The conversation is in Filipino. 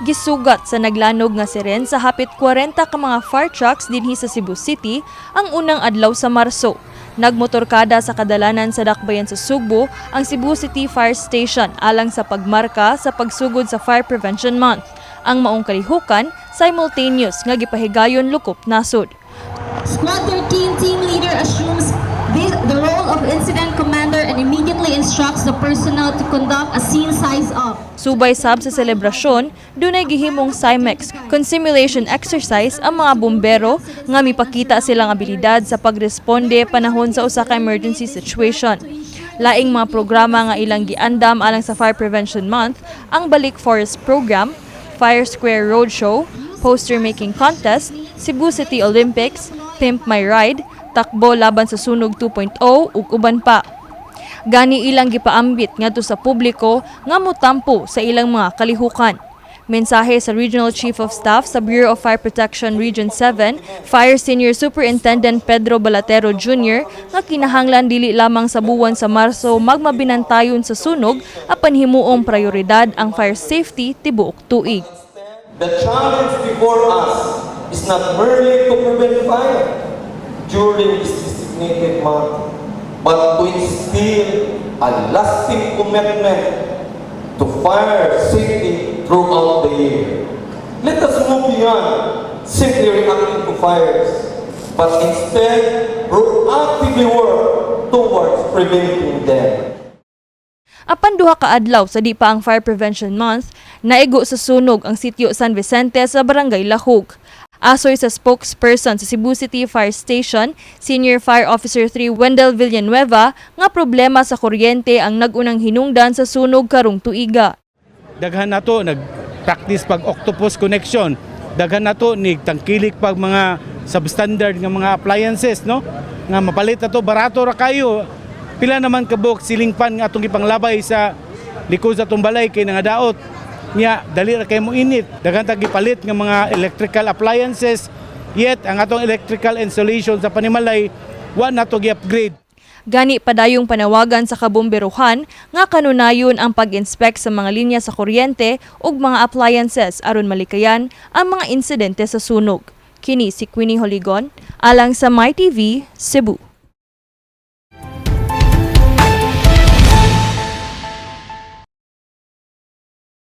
Gisugat sa naglanog nga siren sa hapit 40 ka mga fire trucks dinhi sa Cebu City ang unang adlaw sa Marso. Nagmotorkada sa kadalanan sa dakbayan sa Sugbo ang Cebu City Fire Station alang sa pagmarka sa pagsugod sa Fire Prevention Month. Ang maong kalihukan, simultaneous nga gipahigayon lukop nasod. Squad 13 team leader assumes the role of incident commander and immediately instructs the personnel to conduct a scene size-up. Subay sab sa selebrasyon, dunay gihimong CIMEX, consimulation exercise ang mga bumbero nga mipakita silang abilidad sa pagresponde panahon sa usa ka emergency situation. Laing mga programa nga ilang giandam alang sa Fire Prevention Month ang Balik Forest Program, Fire Square Roadshow, Poster Making Contest, Cebu City Olympics, Pimp My Ride, takbo laban sa sunog 2.0 ug uban pa. Gani ilang gipaambit ngadto sa publiko nga motampo sa ilang mga kalihukan. Mensahe sa Regional Chief of Staff sa Bureau of Fire Protection Region 7, Fire Senior Superintendent Pedro Balatero Jr. nga kinahanglan dili lamang sa buwan sa Marso magmabinantayon sa sunog apan himuong prioridad ang fire safety tibuok tuig. The challenge before us is not merely to prevent fire during this designated month, but to instill a lasting commitment to fire safety throughout the year. Let us move beyond simply reacting to fires, but instead proactively work towards preventing them. Apan duha ka adlaw sa di pa ang Fire Prevention Month, naigo sa sunog ang sitio San Vicente sa Barangay Lahug. Asoy sa spokesperson sa Cebu City Fire Station, Senior Fire Officer 3 Wendell Villanueva, nga problema sa kuryente ang nagunang hinungdan sa sunog karong tuiga. Daghan nato nag-practice pag octopus connection. Daghan nato ni tangkilik pag mga substandard nga mga appliances, no? Nga mapalit nato barato ra kayo. Pila naman kabok ceiling fan nga atong ipanglabay sa likod sa atong balay kay nangadaot. Nya dali ra kay mo init. Daghan ta gipalit nga mga electrical appliances. Yet ang atong electrical installation sa panimalay wa nato gi-upgrade. Gani padayong panawagan sa kabomberuhan nga kanunayon ang pag-inspect sa mga linya sa kuryente ug mga appliances aron malikayan ang mga insidente sa sunog. Kini si Queenie Joligon alang sa MyTV Cebu.